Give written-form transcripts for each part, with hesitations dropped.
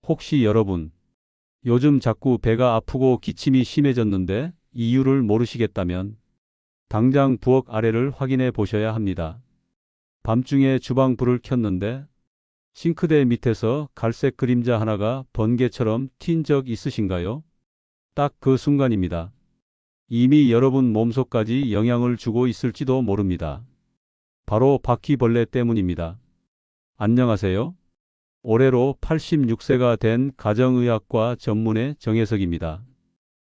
혹시 여러분, 요즘 자꾸 배가 아프고 기침이 심해졌는데 이유를 모르시겠다면 당장 부엌 아래를 확인해 보셔야 합니다. 밤중에 주방 불을 켰는데 싱크대 밑에서 갈색 그림자 하나가 번개처럼 튄 적 있으신가요? 딱 그 순간입니다. 이미 여러분 몸속까지 영향을 주고 있을지도 모릅니다. 바로 바퀴벌레 때문입니다. 안녕하세요. 올해로 86세가 된 가정의학과 전문의 정혜석입니다.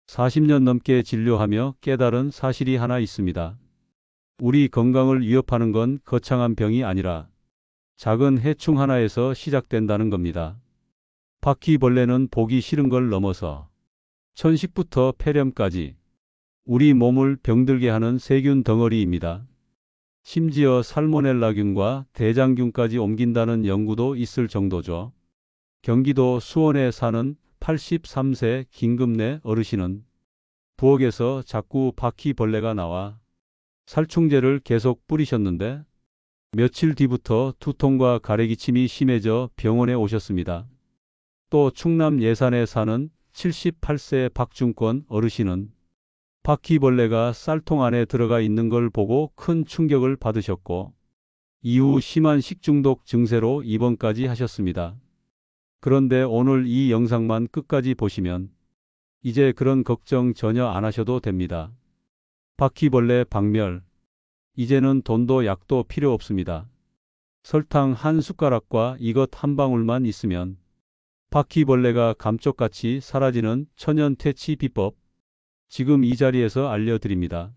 40년 넘게 진료하며 깨달은 사실이 하나 있습니다. 우리 건강을 위협하는 건 거창한 병이 아니라 작은 해충 하나에서 시작된다는 겁니다. 바퀴벌레는 보기 싫은 걸 넘어서 천식부터 폐렴까지 우리 몸을 병들게 하는 세균 덩어리입니다. 심지어 살모넬라균과 대장균까지 옮긴다는 연구도 있을 정도죠. 경기도 수원에 사는 83세 김금래 어르신은 부엌에서 자꾸 바퀴벌레가 나와 살충제를 계속 뿌리셨는데 며칠 뒤부터 두통과 가래기침이 심해져 병원에 오셨습니다. 또 충남 예산에 사는 78세 박중권 어르신은 바퀴벌레가 쌀통 안에 들어가 있는 걸 보고 큰 충격을 받으셨고 이후 심한 식중독 증세로 입원까지 하셨습니다. 그런데 오늘 이 영상만 끝까지 보시면 이제 그런 걱정 전혀 안 하셔도 됩니다. 바퀴벌레 박멸. 이제는 돈도 약도 필요 없습니다. 설탕 한 숟가락과 이것 한 방울만 있으면 바퀴벌레가 감쪽같이 사라지는 천연 퇴치 비법. 지금 이 자리에서 알려드립니다.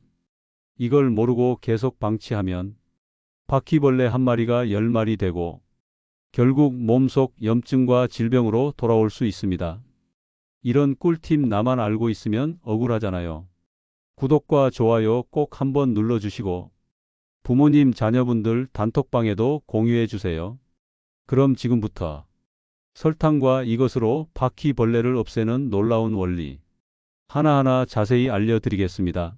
이걸 모르고 계속 방치하면 바퀴벌레 한 마리가 10마리 되고 결국 몸속 염증과 질병으로 돌아올 수 있습니다. 이런 꿀팁 나만 알고 있으면 억울하잖아요. 구독과 좋아요 꼭 한번 눌러주시고 부모님 자녀분들 단톡방에도 공유해 주세요. 그럼 지금부터 설탕과 이것으로 바퀴벌레를 없애는 놀라운 원리 하나하나 자세히 알려드리겠습니다.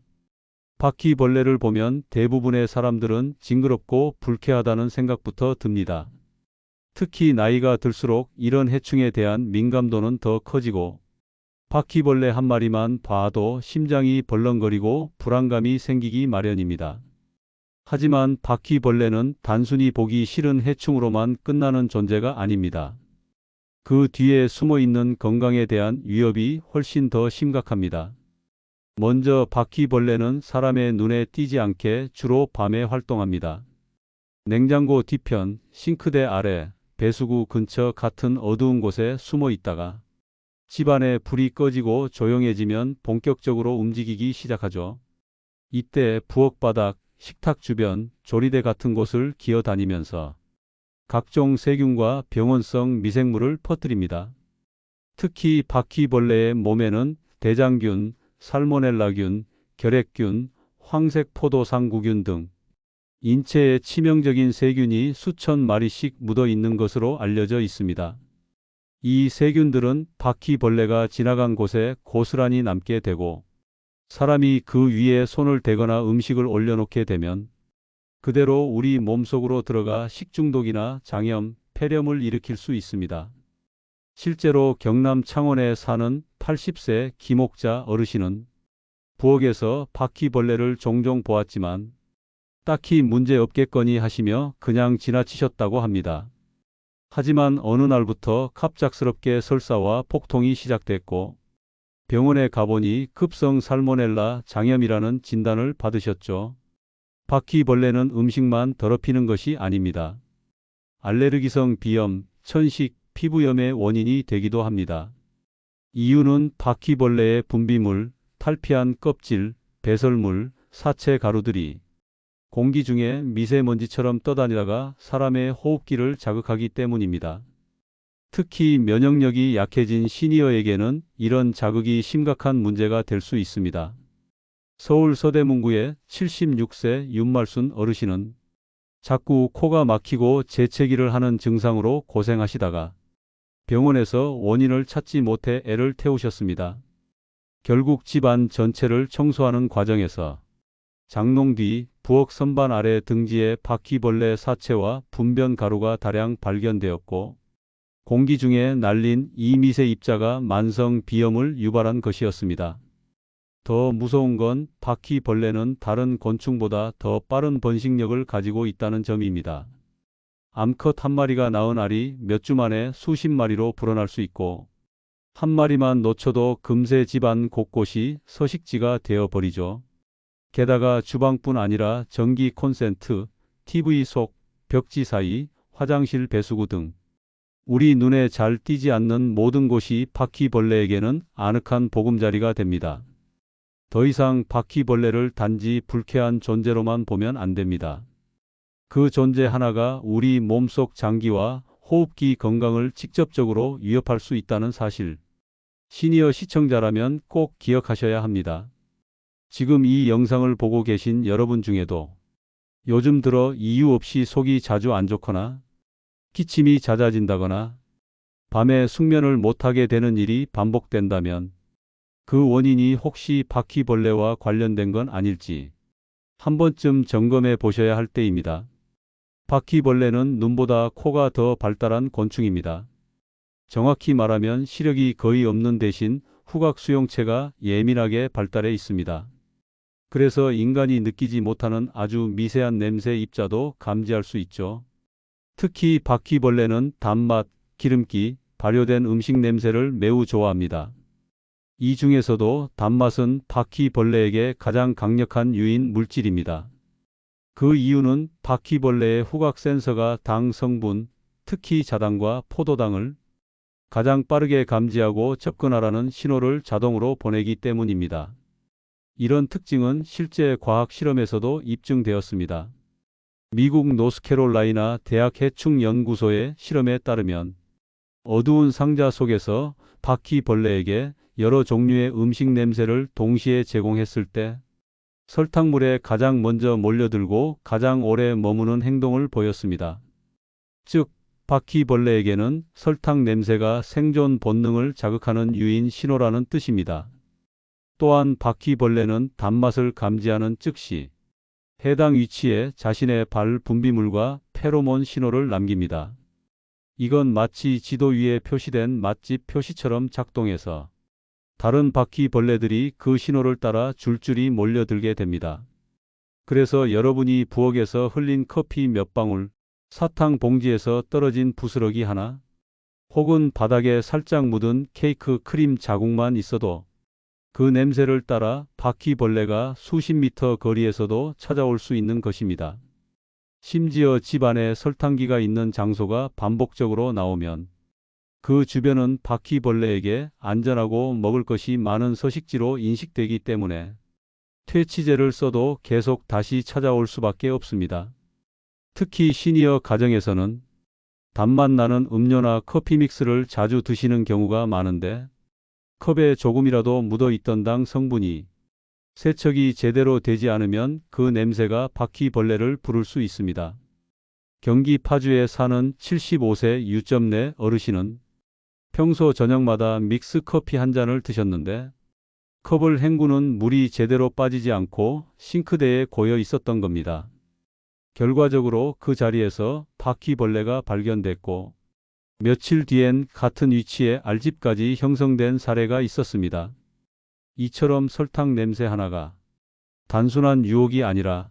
바퀴벌레를 보면 대부분의 사람들은 징그럽고 불쾌하다는 생각부터 듭니다. 특히 나이가 들수록 이런 해충에 대한 민감도는 더 커지고 바퀴벌레 한 마리만 봐도 심장이 벌렁거리고 불안감이 생기기 마련입니다. 하지만 바퀴벌레는 단순히 보기 싫은 해충으로만 끝나는 존재가 아닙니다. 그 뒤에 숨어 있는 건강에 대한 위협이 훨씬 더 심각합니다. 먼저 바퀴벌레는 사람의 눈에 띄지 않게 주로 밤에 활동합니다. 냉장고 뒤편, 싱크대 아래, 배수구 근처 같은 어두운 곳에 숨어 있다가 집안에 불이 꺼지고 조용해지면 본격적으로 움직이기 시작하죠. 이때 부엌 바닥, 식탁 주변, 조리대 같은 곳을 기어다니면서 각종 세균과 병원성 미생물을 퍼뜨립니다. 특히 바퀴벌레의 몸에는 대장균, 살모넬라균, 결핵균, 황색포도상구균 등 인체에 치명적인 세균이 수천 마리씩 묻어 있는 것으로 알려져 있습니다. 이 세균들은 바퀴벌레가 지나간 곳에 고스란히 남게 되고 사람이 그 위에 손을 대거나 음식을 올려놓게 되면 그대로 우리 몸속으로 들어가 식중독이나 장염, 폐렴을 일으킬 수 있습니다. 실제로 경남 창원에 사는 80세 김옥자 어르신은 부엌에서 바퀴벌레를 종종 보았지만 딱히 문제 없겠거니 하시며 그냥 지나치셨다고 합니다. 하지만 어느 날부터 갑작스럽게 설사와 폭통이 시작됐고 병원에 가보니 급성 살모넬라 장염이라는 진단을 받으셨죠. 바퀴벌레는 음식만 더럽히는 것이 아닙니다. 알레르기성 비염, 천식, 피부염의 원인이 되기도 합니다. 이유는 바퀴벌레의 분비물, 탈피한 껍질, 배설물, 사체 가루들이 공기 중에 미세먼지처럼 떠다니다가 사람의 호흡기를 자극하기 때문입니다. 특히 면역력이 약해진 시니어에게는 이런 자극이 심각한 문제가 될 수 있습니다. 서울 서대문구의 76세 윤말순 어르신은 자꾸 코가 막히고 재채기를 하는 증상으로 고생하시다가 병원에서 원인을 찾지 못해 애를 태우셨습니다. 결국 집안 전체를 청소하는 과정에서 장롱 뒤, 부엌 선반 아래 등지에 바퀴벌레 사체와 분변 가루가 다량 발견되었고 공기 중에 날린 이 미세 입자가 만성 비염을 유발한 것이었습니다. 더 무서운 건 바퀴벌레는 다른 곤충보다 더 빠른 번식력을 가지고 있다는 점입니다. 암컷 한 마리가 낳은 알이 몇 주 만에 수십 마리로 불어날 수 있고 한 마리만 놓쳐도 금세 집안 곳곳이 서식지가 되어버리죠. 게다가 주방뿐 아니라 전기 콘센트, TV 속, 벽지 사이, 화장실 배수구 등 우리 눈에 잘 띄지 않는 모든 곳이 바퀴벌레에게는 아늑한 보금자리가 됩니다. 더 이상 바퀴벌레를 단지 불쾌한 존재로만 보면 안 됩니다. 그 존재 하나가 우리 몸속 장기와 호흡기 건강을 직접적으로 위협할 수 있다는 사실. 시니어 시청자라면 꼭 기억하셔야 합니다. 지금 이 영상을 보고 계신 여러분 중에도 요즘 들어 이유 없이 속이 자주 안 좋거나 기침이 잦아진다거나 밤에 숙면을 못하게 되는 일이 반복된다면 그 원인이 혹시 바퀴벌레와 관련된 건 아닐지 한 번쯤 점검해 보셔야 할 때입니다. 바퀴벌레는 눈보다 코가 더 발달한 곤충입니다. 정확히 말하면 시력이 거의 없는 대신 후각 수용체가 예민하게 발달해 있습니다. 그래서 인간이 느끼지 못하는 아주 미세한 냄새 입자도 감지할 수 있죠. 특히 바퀴벌레는 단맛, 기름기, 발효된 음식 냄새를 매우 좋아합니다. 이 중에서도 단맛은 바퀴벌레에게 가장 강력한 유인 물질입니다. 그 이유는 바퀴벌레의 후각 센서가 당 성분, 특히 자당과 포도당을 가장 빠르게 감지하고 접근하라는 신호를 자동으로 보내기 때문입니다. 이런 특징은 실제 과학 실험에서도 입증되었습니다. 미국 노스캐롤라이나 대학 해충연구소의 실험에 따르면 어두운 상자 속에서 바퀴벌레에게 여러 종류의 음식 냄새를 동시에 제공했을 때 설탕물에 가장 먼저 몰려들고 가장 오래 머무는 행동을 보였습니다. 즉, 바퀴벌레에게는 설탕 냄새가 생존 본능을 자극하는 유인 신호라는 뜻입니다. 또한 바퀴벌레는 단맛을 감지하는 즉시 해당 위치에 자신의 발 분비물과 페로몬 신호를 남깁니다. 이건 마치 지도 위에 표시된 맛집 표시처럼 작동해서 다른 바퀴벌레들이 그 신호를 따라 줄줄이 몰려들게 됩니다. 그래서 여러분이 부엌에서 흘린 커피 몇 방울, 사탕 봉지에서 떨어진 부스러기 하나, 혹은 바닥에 살짝 묻은 케이크 크림 자국만 있어도 그 냄새를 따라 바퀴벌레가 수십 미터 거리에서도 찾아올 수 있는 것입니다. 심지어 집 안에 설탕기가 있는 장소가 반복적으로 나오면 그 주변은 바퀴벌레에게 안전하고 먹을 것이 많은 서식지로 인식되기 때문에 퇴치제를 써도 계속 다시 찾아올 수밖에 없습니다. 특히 시니어 가정에서는 단맛 나는 음료나 커피 믹스를 자주 드시는 경우가 많은데 컵에 조금이라도 묻어 있던 당 성분이 세척이 제대로 되지 않으면 그 냄새가 바퀴벌레를 부를 수 있습니다. 경기 파주에 사는 75세 유점내 어르신은 평소 저녁마다 믹스 커피 한 잔을 드셨는데 컵을 헹구는 물이 제대로 빠지지 않고 싱크대에 고여 있었던 겁니다. 결과적으로 그 자리에서 바퀴벌레가 발견됐고 며칠 뒤엔 같은 위치에 알집까지 형성된 사례가 있었습니다. 이처럼 설탕 냄새 하나가 단순한 유혹이 아니라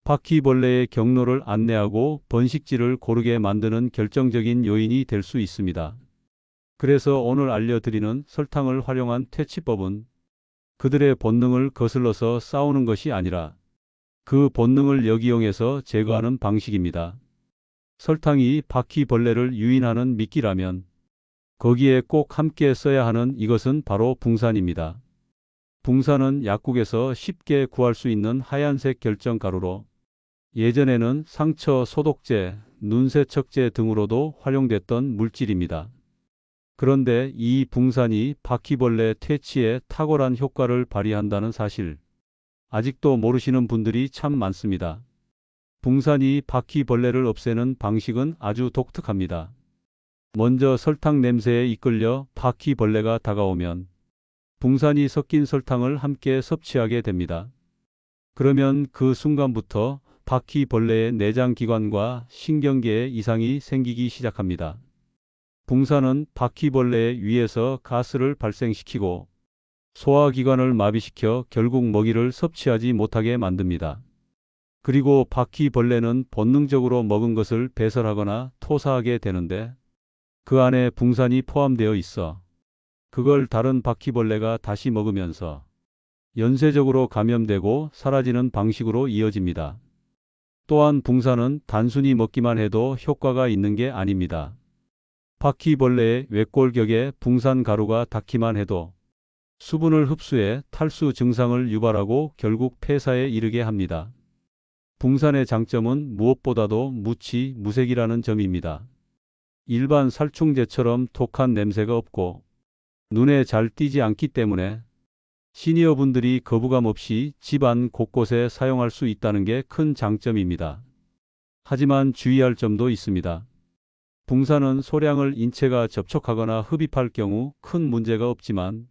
바퀴벌레의 경로를 안내하고 번식지를 고르게 만드는 결정적인 요인이 될 수 있습니다. 그래서 오늘 알려드리는 설탕을 활용한 퇴치법은 그들의 본능을 거슬러서 싸우는 것이 아니라 그 본능을 역이용해서 제거하는 방식입니다. 설탕이 바퀴벌레를 유인하는 미끼라면 거기에 꼭 함께 써야 하는 이것은 바로 붕산입니다. 붕산은 약국에서 쉽게 구할 수 있는 하얀색 결정가루로 예전에는 상처 소독제, 눈세척제 등으로도 활용됐던 물질입니다. 그런데 이 붕산이 바퀴벌레 퇴치에 탁월한 효과를 발휘한다는 사실, 아직도 모르시는 분들이 참 많습니다. 붕산이 바퀴벌레를 없애는 방식은 아주 독특합니다. 먼저 설탕 냄새에 이끌려 바퀴벌레가 다가오면 붕산이 섞인 설탕을 함께 섭취하게 됩니다. 그러면 그 순간부터 바퀴벌레의 내장기관과 신경계에 이상이 생기기 시작합니다. 붕산은 바퀴벌레의 위에서 가스를 발생시키고 소화기관을 마비시켜 결국 먹이를 섭취하지 못하게 만듭니다. 그리고 바퀴벌레는 본능적으로 먹은 것을 배설하거나 토사하게 되는데 그 안에 붕산이 포함되어 있어 그걸 다른 바퀴벌레가 다시 먹으면서 연쇄적으로 감염되고 사라지는 방식으로 이어집니다. 또한 붕산은 단순히 먹기만 해도 효과가 있는 게 아닙니다. 바퀴벌레의 외골격에 붕산 가루가 닿기만 해도 수분을 흡수해 탈수 증상을 유발하고 결국 폐사에 이르게 합니다. 붕산의 장점은 무엇보다도 무색이라는 점입니다. 일반 살충제처럼 독한 냄새가 없고 눈에 잘 띄지 않기 때문에 시니어분들이 거부감 없이 집안 곳곳에 사용할 수 있다는 게 큰 장점입니다. 하지만 주의할 점도 있습니다. 붕산은 소량을 인체가 접촉하거나 흡입할 경우 큰 문제가 없지만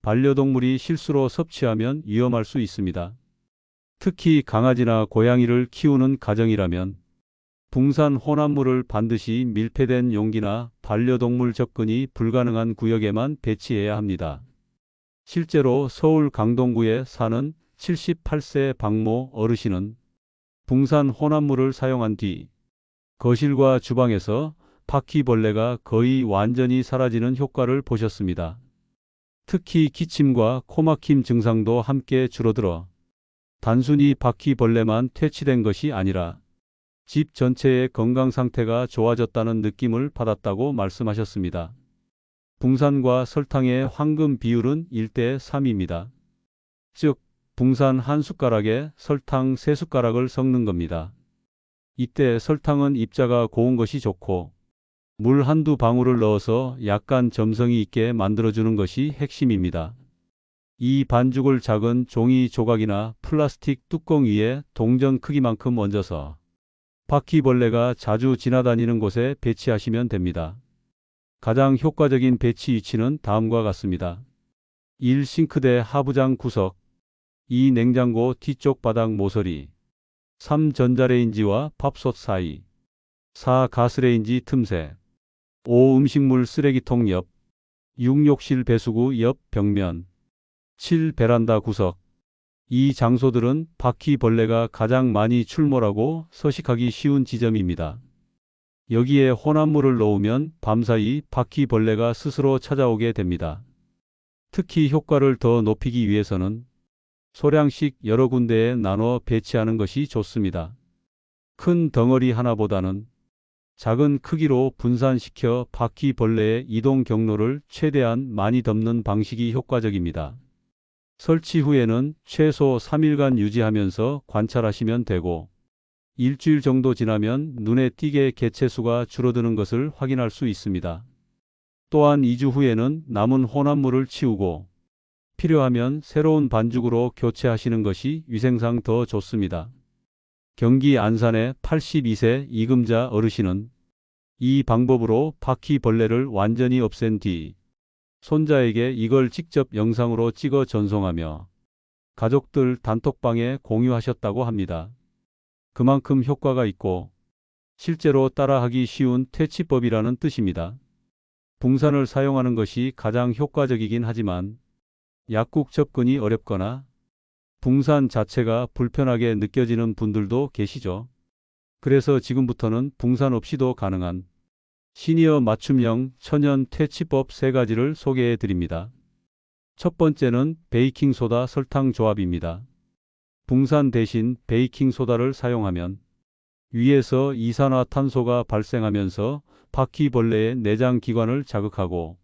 반려동물이 실수로 섭취하면 위험할 수 있습니다. 특히 강아지나 고양이를 키우는 가정이라면 붕산 혼합물을 반드시 밀폐된 용기나 반려동물 접근이 불가능한 구역에만 배치해야 합니다. 실제로 서울 강동구에 사는 78세 박모 어르신은 붕산 혼합물을 사용한 뒤 거실과 주방에서 바퀴벌레가 거의 완전히 사라지는 효과를 보셨습니다. 특히 기침과 코막힘 증상도 함께 줄어들어 단순히 바퀴벌레만 퇴치된 것이 아니라 집 전체의 건강 상태가 좋아졌다는 느낌을 받았다고 말씀하셨습니다. 붕산과 설탕의 황금 비율은 1대3입니다. 즉, 붕산 한 숟가락에 설탕 3숟가락을 섞는 겁니다. 이때 설탕은 입자가 고운 것이 좋고 물 한두 방울을 넣어서 약간 점성이 있게 만들어주는 것이 핵심입니다. 이 반죽을 작은 종이 조각이나 플라스틱 뚜껑 위에 동전 크기만큼 얹어서 바퀴벌레가 자주 지나다니는 곳에 배치하시면 됩니다. 가장 효과적인 배치 위치는 다음과 같습니다. 1. 싱크대 하부장 구석 2. 냉장고 뒤쪽 바닥 모서리 3. 전자레인지와 밥솥 사이 4. 가스레인지 틈새 5. 음식물 쓰레기통 옆 6. 욕실 배수구 옆 벽면 7. 베란다 구석 이 장소들은 바퀴벌레가 가장 많이 출몰하고 서식하기 쉬운 지점입니다. 여기에 혼합물을 넣으면 밤사이 바퀴벌레가 스스로 찾아오게 됩니다. 특히 효과를 더 높이기 위해서는 소량씩 여러 군데에 나눠 배치하는 것이 좋습니다. 큰 덩어리 하나보다는 작은 크기로 분산시켜 바퀴벌레의 이동 경로를 최대한 많이 덮는 방식이 효과적입니다. 설치 후에는 최소 3일간 유지하면서 관찰하시면 되고 일주일 정도 지나면 눈에 띄게 개체수가 줄어드는 것을 확인할 수 있습니다. 또한 2주 후에는 남은 혼합물을 치우고 필요하면 새로운 반죽으로 교체하시는 것이 위생상 더 좋습니다. 경기 안산의 82세 이금자 어르신은 이 방법으로 바퀴벌레를 완전히 없앤 뒤 손자에게 이걸 직접 영상으로 찍어 전송하며 가족들 단톡방에 공유하셨다고 합니다. 그만큼 효과가 있고 실제로 따라하기 쉬운 퇴치법이라는 뜻입니다. 붕산을 사용하는 것이 가장 효과적이긴 하지만 약국 접근이 어렵거나 붕산 자체가 불편하게 느껴지는 분들도 계시죠. 그래서 지금부터는 붕산 없이도 가능한 시니어 맞춤형 천연 퇴치법 3가지를 소개해 드립니다. 첫 번째는 베이킹소다 설탕 조합입니다. 붕산 대신 베이킹소다를 사용하면 위에서 이산화탄소가 발생하면서 바퀴벌레의 내장 기관을 자극하고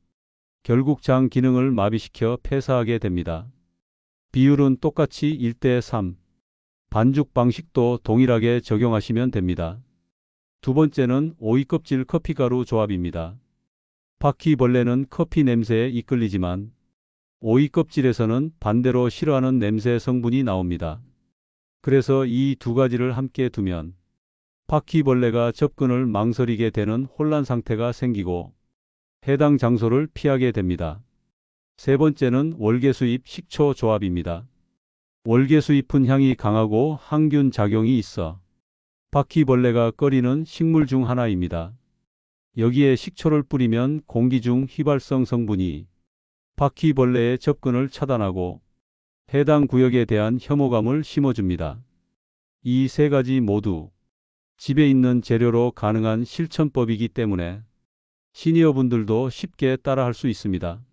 결국 장 기능을 마비시켜 폐사하게 됩니다. 비율은 똑같이 1대3. 반죽 방식도 동일하게 적용하시면 됩니다. 두 번째는 오이껍질 커피가루 조합입니다. 바퀴벌레는 커피 냄새에 이끌리지만 오이껍질에서는 반대로 싫어하는 냄새 성분이 나옵니다. 그래서 이 2가지를 함께 두면 바퀴벌레가 접근을 망설이게 되는 혼란 상태가 생기고 해당 장소를 피하게 됩니다. 세 번째는 월계수잎 식초 조합입니다. 월계수잎은 향이 강하고 항균 작용이 있어 바퀴벌레가 꺼리는 식물 중 하나입니다. 여기에 식초를 뿌리면 공기 중 휘발성 성분이 바퀴벌레의 접근을 차단하고 해당 구역에 대한 혐오감을 심어줍니다. 이 세 가지 모두 집에 있는 재료로 가능한 실천법이기 때문에 시니어분들도 쉽게 따라할 수 있습니다.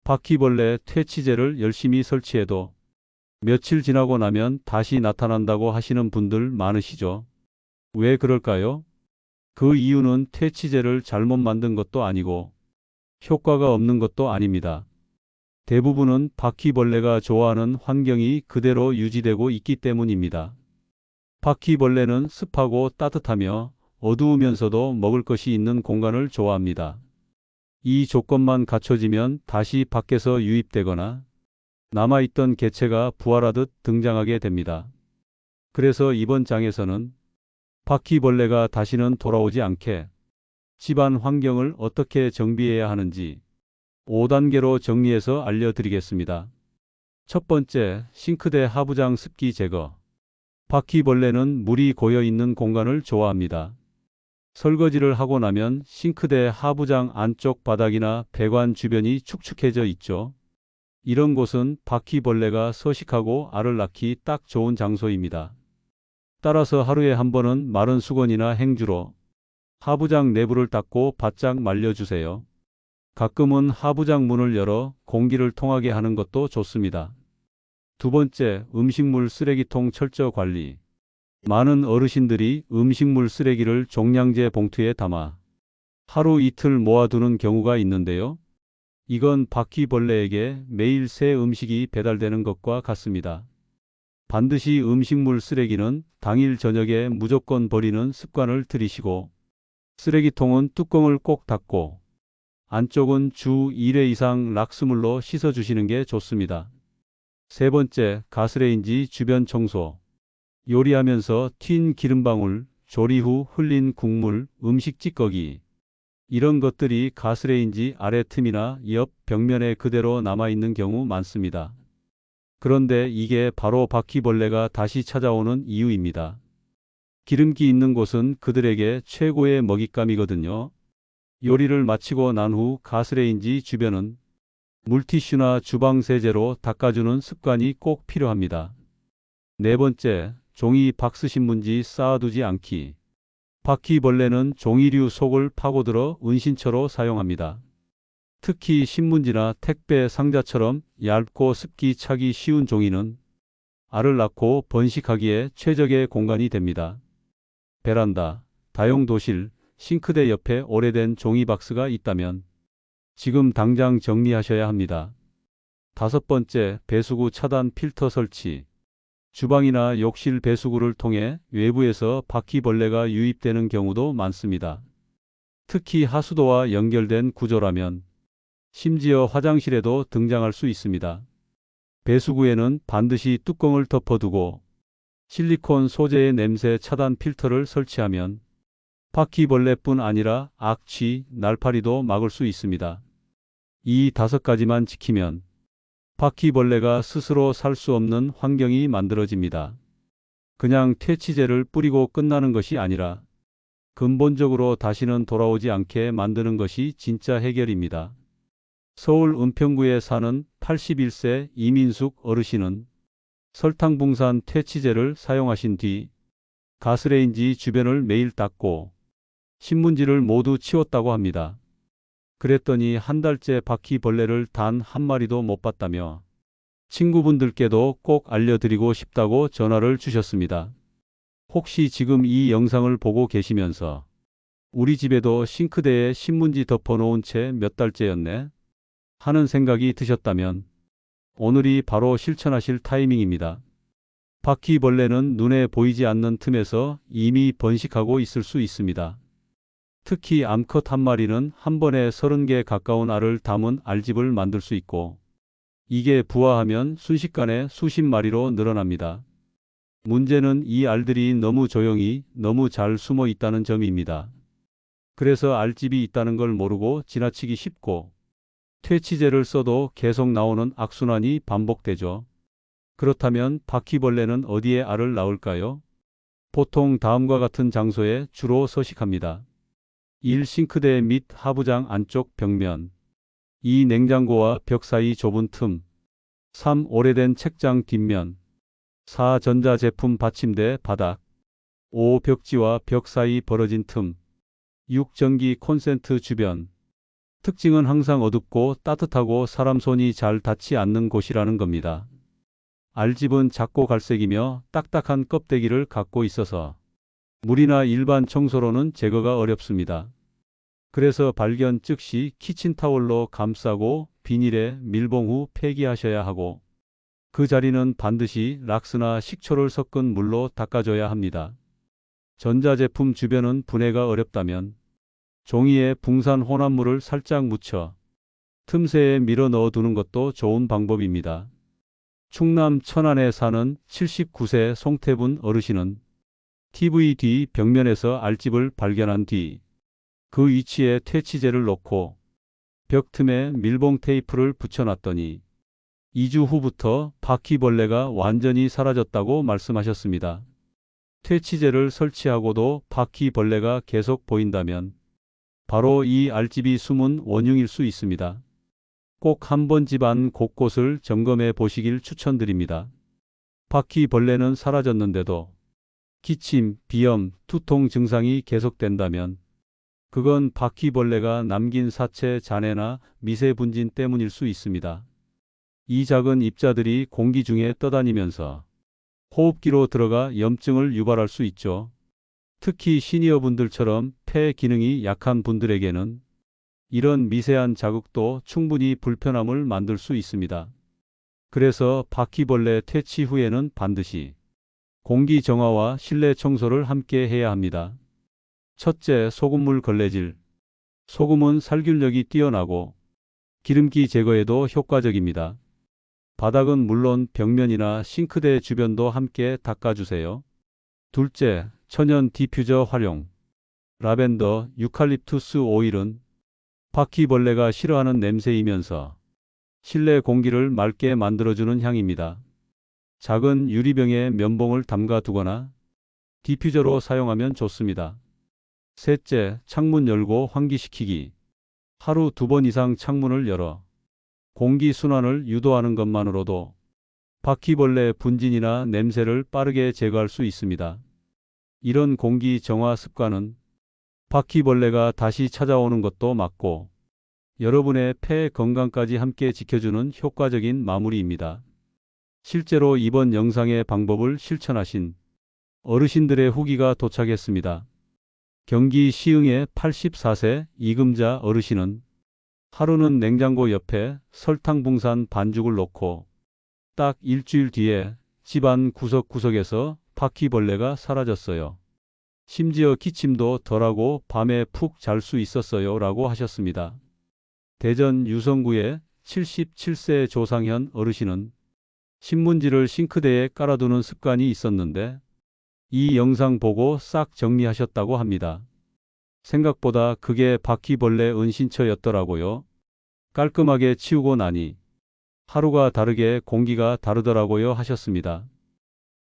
바퀴벌레 퇴치제를 열심히 설치해도 며칠 지나고 나면 다시 나타난다고 하시는 분들 많으시죠? 왜 그럴까요? 그 이유는 퇴치제를 잘못 만든 것도 아니고 효과가 없는 것도 아닙니다. 대부분은 바퀴벌레가 좋아하는 환경이 그대로 유지되고 있기 때문입니다. 바퀴벌레는 습하고 따뜻하며 어두우면서도 먹을 것이 있는 공간을 좋아합니다. 이 조건만 갖춰지면 다시 밖에서 유입되거나 남아있던 개체가 부활하듯 등장하게 됩니다. 그래서 이번 장에서는 바퀴벌레가 다시는 돌아오지 않게 집안 환경을 어떻게 정비해야 하는지 5단계로 정리해서 알려드리겠습니다. 첫 번째, 싱크대 하부장 습기 제거. 바퀴벌레는 물이 고여 있는 공간을 좋아합니다. 설거지를 하고 나면 싱크대 하부장 안쪽 바닥이나 배관 주변이 축축해져 있죠. 이런 곳은 바퀴벌레가 서식하고 알을 낳기 딱 좋은 장소입니다. 따라서 하루에 한 번은 마른 수건이나 행주로 하부장 내부를 닦고 바짝 말려주세요. 가끔은 하부장 문을 열어 공기를 통하게 하는 것도 좋습니다. 두 번째, 음식물 쓰레기통 철저 관리. 많은 어르신들이 음식물 쓰레기를 종량제 봉투에 담아 하루 이틀 모아두는 경우가 있는데요. 이건 바퀴벌레에게 매일 새 음식이 배달되는 것과 같습니다. 반드시 음식물 쓰레기는 당일 저녁에 무조건 버리는 습관을 들이시고 쓰레기통은 뚜껑을 꼭 닫고 안쪽은 주 1회 이상 락스물로 씻어주시는 게 좋습니다. 세 번째, 가스레인지 주변 청소. 요리하면서 튄 기름방울, 조리 후 흘린 국물, 음식 찌꺼기. 이런 것들이 가스레인지 아래 틈이나 옆 벽면에 그대로 남아있는 경우 많습니다. 그런데 이게 바로 바퀴벌레가 다시 찾아오는 이유입니다. 기름기 있는 곳은 그들에게 최고의 먹잇감이거든요. 요리를 마치고 난 후 가스레인지 주변은 물티슈나 주방세제로 닦아주는 습관이 꼭 필요합니다. 네 번째, 종이 박스신문지 쌓아두지 않기. 바퀴벌레는 종이류 속을 파고들어 은신처로 사용합니다. 특히 신문지나 택배 상자처럼 얇고 습기 차기 쉬운 종이는 알을 낳고 번식하기에 최적의 공간이 됩니다. 베란다, 다용도실, 싱크대 옆에 오래된 종이 박스가 있다면 지금 당장 정리하셔야 합니다. 다섯 번째, 배수구 차단 필터 설치. 주방이나 욕실 배수구를 통해 외부에서 바퀴벌레가 유입되는 경우도 많습니다. 특히 하수도와 연결된 구조라면 심지어 화장실에도 등장할 수 있습니다. 배수구에는 반드시 뚜껑을 덮어두고 실리콘 소재의 냄새 차단 필터를 설치하면 바퀴벌레뿐 아니라 악취, 날파리도 막을 수 있습니다. 이 5가지만 지키면 바퀴벌레가 스스로 살 수 없는 환경이 만들어집니다. 그냥 퇴치제를 뿌리고 끝나는 것이 아니라 근본적으로 다시는 돌아오지 않게 만드는 것이 진짜 해결입니다. 서울 은평구에 사는 81세 이민숙 어르신은 설탕붕산 퇴치제를 사용하신 뒤 가스레인지 주변을 매일 닦고 신문지를 모두 치웠다고 합니다. 그랬더니 한 달째 바퀴벌레를 단 한 마리도 못 봤다며 친구분들께도 꼭 알려드리고 싶다고 전화를 주셨습니다. 혹시 지금 이 영상을 보고 계시면서 우리 집에도 싱크대에 신문지 덮어놓은 채 몇 달째였네 하는 생각이 드셨다면 오늘이 바로 실천하실 타이밍입니다. 바퀴벌레는 눈에 보이지 않는 틈에서 이미 번식하고 있을 수 있습니다. 특히 암컷 한 마리는 한 번에 30개 가까운 알을 담은 알집을 만들 수 있고 이게 부화하면 순식간에 수십 마리로 늘어납니다. 문제는 이 알들이 너무 조용히 너무 잘 숨어 있다는 점입니다. 그래서 알집이 있다는 걸 모르고 지나치기 쉽고 퇴치제를 써도 계속 나오는 악순환이 반복되죠. 그렇다면 바퀴벌레는 어디에 알을 낳을까요? 보통 다음과 같은 장소에 주로 서식합니다. 1. 싱크대 및 하부장 안쪽 벽면. 2. 냉장고와 벽 사이 좁은 틈. 3. 오래된 책장 뒷면. 4. 전자제품 받침대 바닥. 5. 벽지와 벽 사이 벌어진 틈. 6. 전기 콘센트 주변. 특징은 항상 어둡고 따뜻하고 사람 손이 잘 닿지 않는 곳이라는 겁니다. 알집은 작고 갈색이며 딱딱한 껍데기를 갖고 있어서 물이나 일반 청소로는 제거가 어렵습니다. 그래서 발견 즉시 키친타월로 감싸고 비닐에 밀봉 후 폐기하셔야 하고, 그 자리는 반드시 락스나 식초를 섞은 물로 닦아줘야 합니다. 전자제품 주변은 분해가 어렵다면 종이에 붕산 혼합물을 살짝 묻혀 틈새에 밀어 넣어 두는 것도 좋은 방법입니다. 충남 천안에 사는 79세 송태분 어르신은 TV 뒤 벽면에서 알집을 발견한 뒤 그 위치에 퇴치제를 넣고 벽 틈에 밀봉 테이프를 붙여놨더니 2주 후부터 바퀴벌레가 완전히 사라졌다고 말씀하셨습니다. 퇴치제를 설치하고도 바퀴벌레가 계속 보인다면 바로 이 알집이 숨은 원흉일 수 있습니다. 꼭 한번 집안 곳곳을 점검해 보시길 추천드립니다. 바퀴벌레는 사라졌는데도 기침, 비염, 두통 증상이 계속된다면 그건 바퀴벌레가 남긴 사체 잔해나 미세분진 때문일 수 있습니다. 이 작은 입자들이 공기 중에 떠다니면서 호흡기로 들어가 염증을 유발할 수 있죠. 특히 시니어분들처럼 폐 기능이 약한 분들에게는 이런 미세한 자극도 충분히 불편함을 만들 수 있습니다. 그래서 바퀴벌레 퇴치 후에는 반드시 공기 정화와 실내 청소를 함께 해야 합니다. 첫째, 소금물 걸레질. 소금은 살균력이 뛰어나고 기름기 제거에도 효과적입니다. 바닥은 물론 벽면이나 싱크대 주변도 함께 닦아주세요. 둘째, 천연 디퓨저 활용. 라벤더, 유칼립투스 오일은 바퀴벌레가 싫어하는 냄새이면서 실내 공기를 맑게 만들어주는 향입니다. 작은 유리병에 면봉을 담가 두거나 디퓨저로 사용하면 좋습니다. 셋째, 창문 열고 환기시키기. 하루 2번 이상 창문을 열어 공기 순환을 유도하는 것만으로도 바퀴벌레 분진이나 냄새를 빠르게 제거할 수 있습니다. 이런 공기 정화 습관은 바퀴벌레가 다시 찾아오는 것도 막고 여러분의 폐 건강까지 함께 지켜주는 효과적인 마무리입니다. 실제로 이번 영상의 방법을 실천하신 어르신들의 후기가 도착했습니다. 경기 시흥의 84세 이금자 어르신은 하루는 냉장고 옆에 설탕 붕산 반죽을 놓고 딱 일주일 뒤에 집안 구석구석에서 바퀴벌레가 사라졌어요. 심지어 기침도 덜하고 밤에 푹 잘 수 있었어요 라고 하셨습니다. 대전 유성구의 77세 조상현 어르신은 신문지를 싱크대에 깔아두는 습관이 있었는데 이 영상 보고 싹 정리하셨다고 합니다. 생각보다 그게 바퀴벌레 은신처였더라고요. 깔끔하게 치우고 나니 하루가 다르게 공기가 다르더라고요 하셨습니다.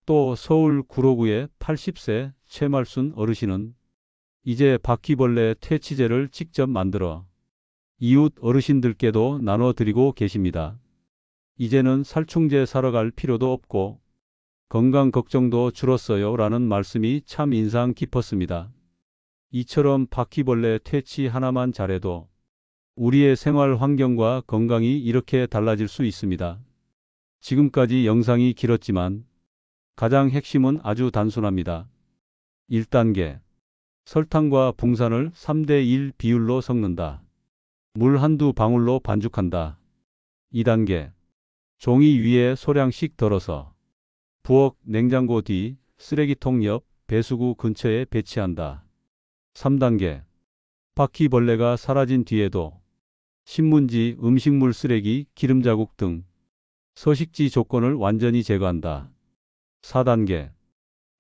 또 서울 구로구의 80세 최말순 어르신은 이제 바퀴벌레 퇴치제를 직접 만들어 이웃 어르신들께도 나눠드리고 계십니다. 이제는 살충제 사러 갈 필요도 없고 건강 걱정도 줄었어요 라는 말씀이 참 인상 깊었습니다. 이처럼 바퀴벌레 퇴치 하나만 잘해도 우리의 생활 환경과 건강이 이렇게 달라질 수 있습니다. 지금까지 영상이 길었지만 가장 핵심은 아주 단순합니다. 1단계. 설탕과 붕산을 3대1 비율로 섞는다. 물 한두 방울로 반죽한다. 2단계. 종이 위에 소량씩 덜어서 부엌 냉장고 뒤 쓰레기통 옆 배수구 근처에 배치한다. 3단계. 바퀴벌레가 사라진 뒤에도 신문지, 음식물 쓰레기, 기름 자국 등 서식지 조건을 완전히 제거한다. 4단계.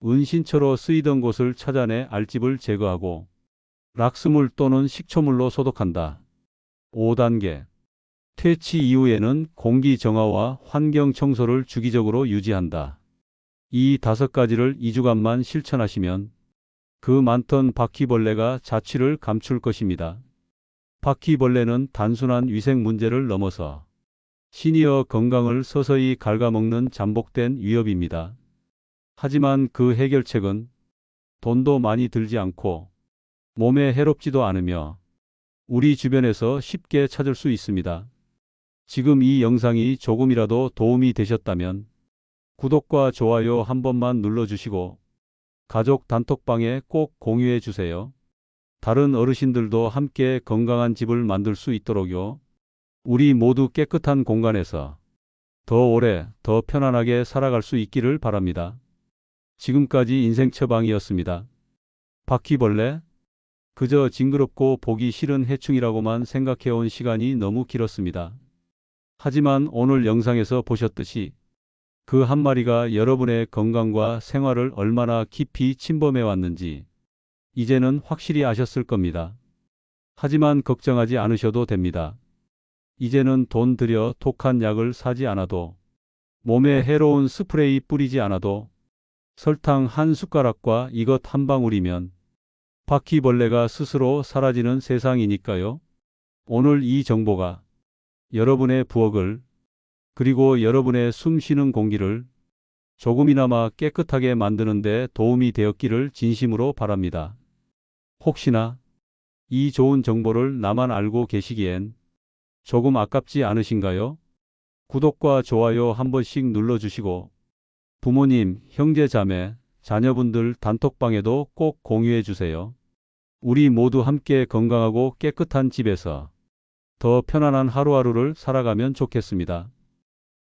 은신처로 쓰이던 곳을 찾아내 알집을 제거하고 락스물 또는 식초물로 소독한다. 5단계. 퇴치 이후에는 공기 정화와 환경 청소를 주기적으로 유지한다. 이 5가지를 2주간만 실천하시면 그 많던 바퀴벌레가 자취를 감출 것입니다. 바퀴벌레는 단순한 위생 문제를 넘어서 시니어 건강을 서서히 갉아먹는 잠복된 위협입니다. 하지만 그 해결책은 돈도 많이 들지 않고 몸에 해롭지도 않으며 우리 주변에서 쉽게 찾을 수 있습니다. 지금 이 영상이 조금이라도 도움이 되셨다면 구독과 좋아요 한 번만 눌러주시고 가족 단톡방에 꼭 공유해 주세요. 다른 어르신들도 함께 건강한 집을 만들 수 있도록요. 우리 모두 깨끗한 공간에서 더 오래, 더 편안하게 살아갈 수 있기를 바랍니다. 지금까지 인생 처방이었습니다. 바퀴벌레? 그저 징그럽고 보기 싫은 해충이라고만 생각해온 시간이 너무 길었습니다. 하지만 오늘 영상에서 보셨듯이 그 한 마리가 여러분의 건강과 생활을 얼마나 깊이 침범해 왔는지 이제는 확실히 아셨을 겁니다. 하지만 걱정하지 않으셔도 됩니다. 이제는 돈 들여 독한 약을 사지 않아도, 몸에 해로운 스프레이 뿌리지 않아도, 설탕 한 숟가락과 이것 한 방울이면 바퀴벌레가 스스로 사라지는 세상이니까요. 오늘 이 정보가 여러분의 부엌을, 그리고 여러분의 숨 쉬는 공기를 조금이나마 깨끗하게 만드는 데 도움이 되었기를 진심으로 바랍니다. 혹시나 이 좋은 정보를 나만 알고 계시기엔 조금 아깝지 않으신가요? 구독과 좋아요 한 번씩 눌러주시고 부모님, 형제, 자매, 자녀분들 단톡방에도 꼭 공유해 주세요. 우리 모두 함께 건강하고 깨끗한 집에서 더 편안한 하루하루를 살아가면 좋겠습니다.